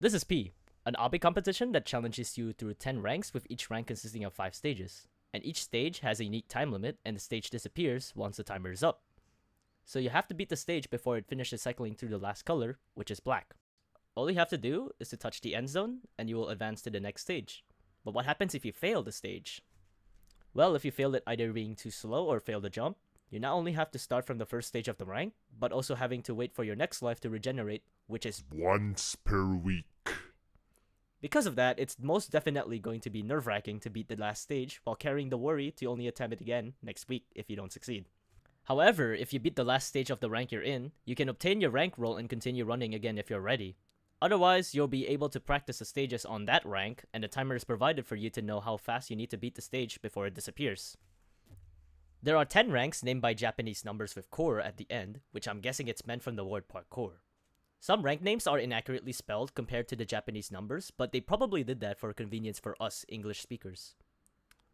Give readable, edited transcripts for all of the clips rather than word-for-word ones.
This is P, an obby competition that challenges you through 10 ranks with each rank consisting of 5 stages. And each stage has a unique time limit and the stage disappears once the timer is up. So you have to beat the stage before it finishes cycling through the last color, which is black. All you have to do is to touch the end zone and you will advance to the next stage. But what happens if you fail the stage? Well, if you failed it either being too slow or failed the jump, you not only have to start from the first stage of the rank, but also having to wait for your next life to regenerate, which is once per week. Because of that, it's most definitely going to be nerve-wracking to beat the last stage while carrying the worry to only attempt it again next week if you don't succeed. However, if you beat the last stage of the rank you're in, you can obtain your rank roll and continue running again if you're ready. Otherwise, you'll be able to practice the stages on that rank, and a timer is provided for you to know how fast you need to beat the stage before it disappears. There are 10 ranks named by Japanese numbers with core at the end, which I'm guessing it's meant from the word parkour. Some rank names are inaccurately spelled compared to the Japanese numbers, but they probably did that for convenience for us English speakers.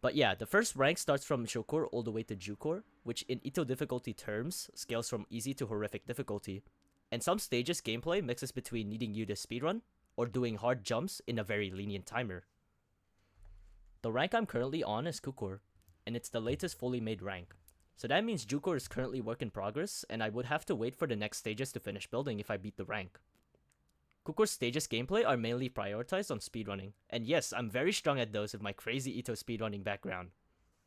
But yeah, the first rank starts from Shokur all the way to Jukur, which in etoh difficulty terms scales from easy to horrific difficulty. And some stages gameplay mixes between needing you to speedrun or doing hard jumps in a very lenient timer. The rank I'm currently on is Kukour, and it's the latest fully made rank. So that means Jukur is currently work in progress, and I would have to wait for the next stages to finish building if I beat the rank. Kukour's stages gameplay are mainly prioritized on speedrunning, and yes, I'm very strong at those with my crazy etoh speedrunning background.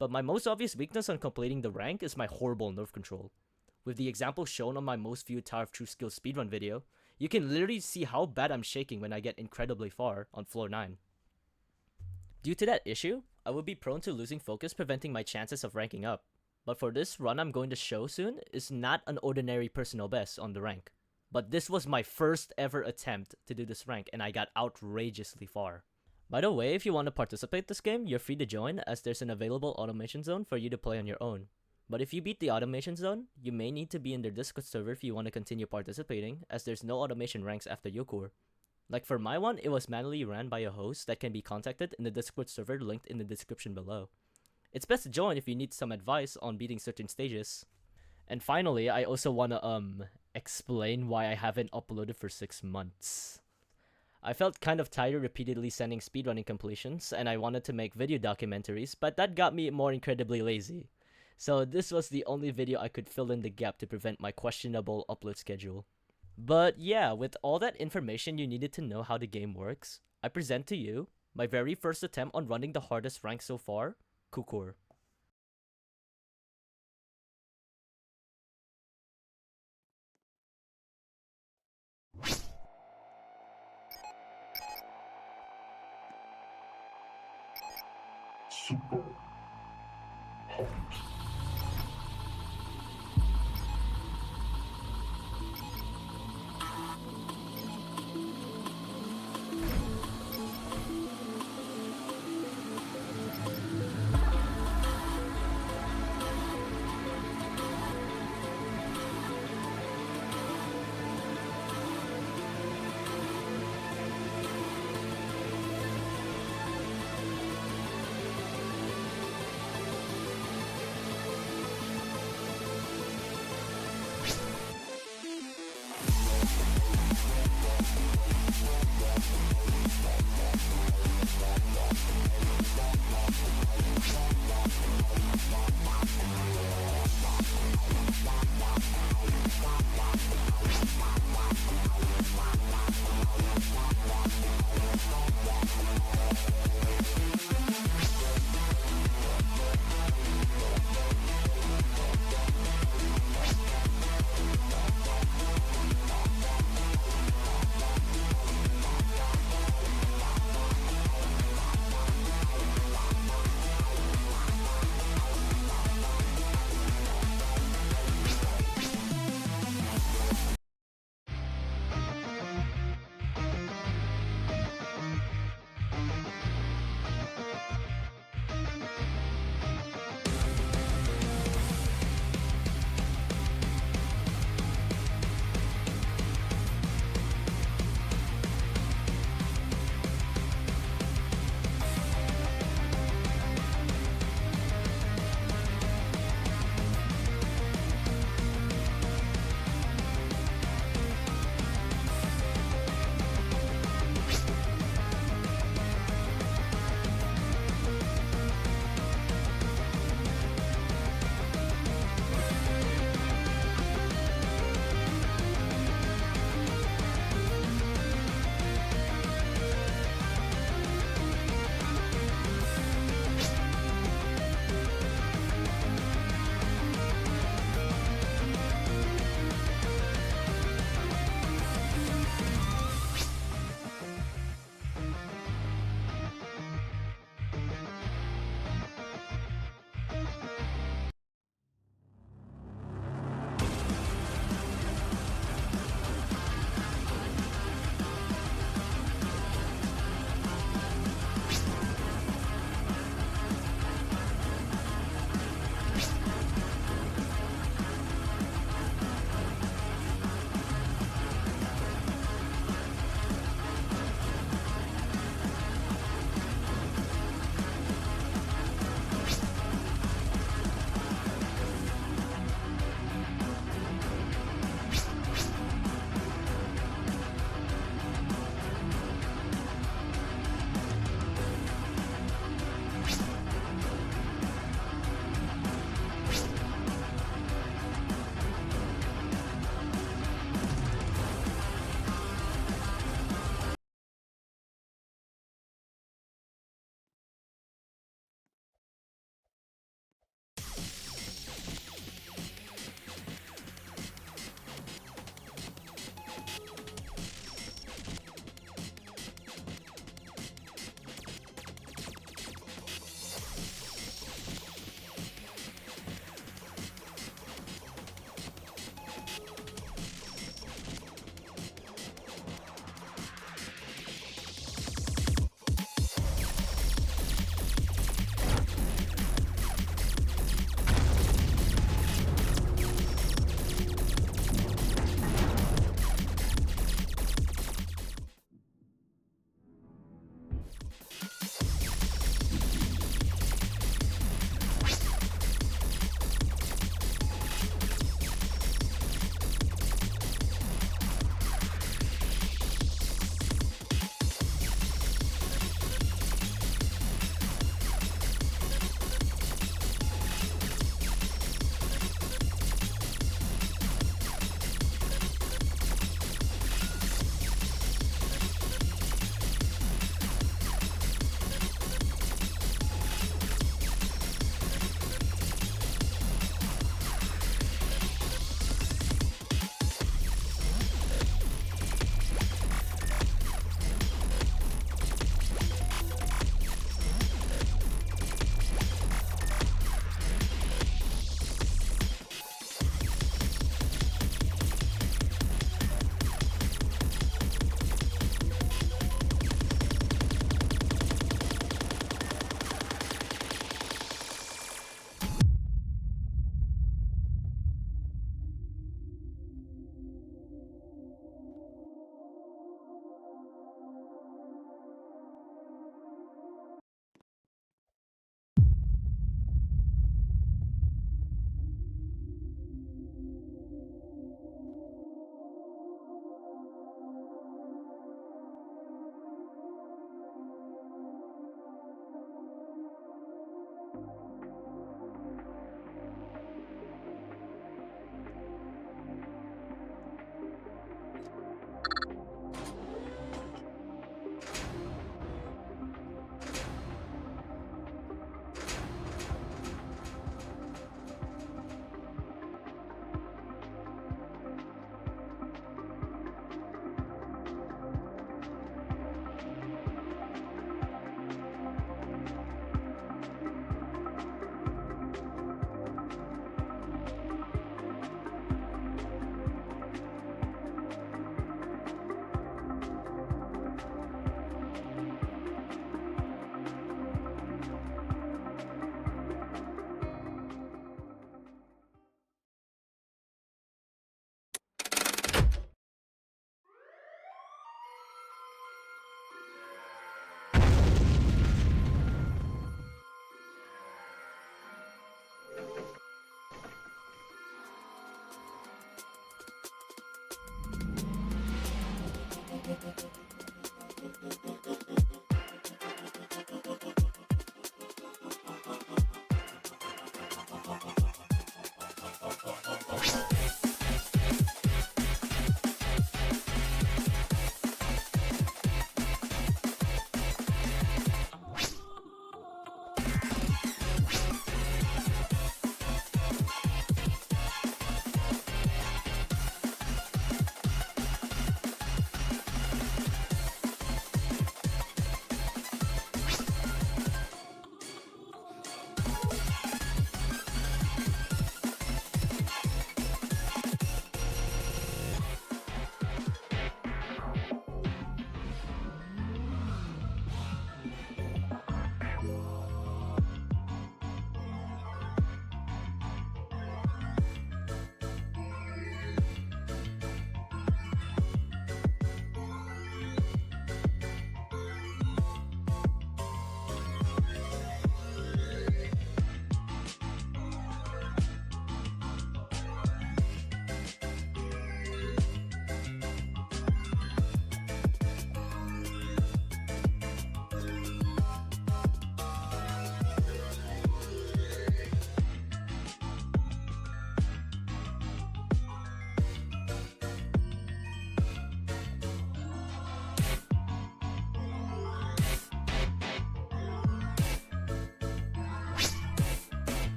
But my most obvious weakness on completing the rank is my horrible nerve control. With the example shown on my most viewed Tower of True Skills speedrun video, you can literally see how bad I'm shaking when I get incredibly far on floor 9. Due to that issue, I would be prone to losing focus, preventing my chances of ranking up. But for this run I'm going to show soon is not an ordinary personal best on the rank. But this was my first ever attempt to do this rank and I got outrageously far. By the way, if you want to participate this game, you're free to join as there's an available automation zone for you to play on your own. But if you beat the automation zone, you may need to be in their Discord server if you want to continue participating as there's no automation ranks after youre. Like for my one, it was manually ran by a host that can be contacted in the Discord server linked in the description below. It's best to join if you need some advice on beating certain stages. And finally, I also wanna explain why I haven't uploaded for 6 months. I felt kind of tired repeatedly sending speedrunning completions, and I wanted to make video documentaries, but that got me more incredibly lazy. So this was the only video I could fill in the gap to prevent my questionable upload schedule. But yeah, with all that information you needed to know how the game works, I present to you my very first attempt on running the hardest rank so far, Kukour. Super hot.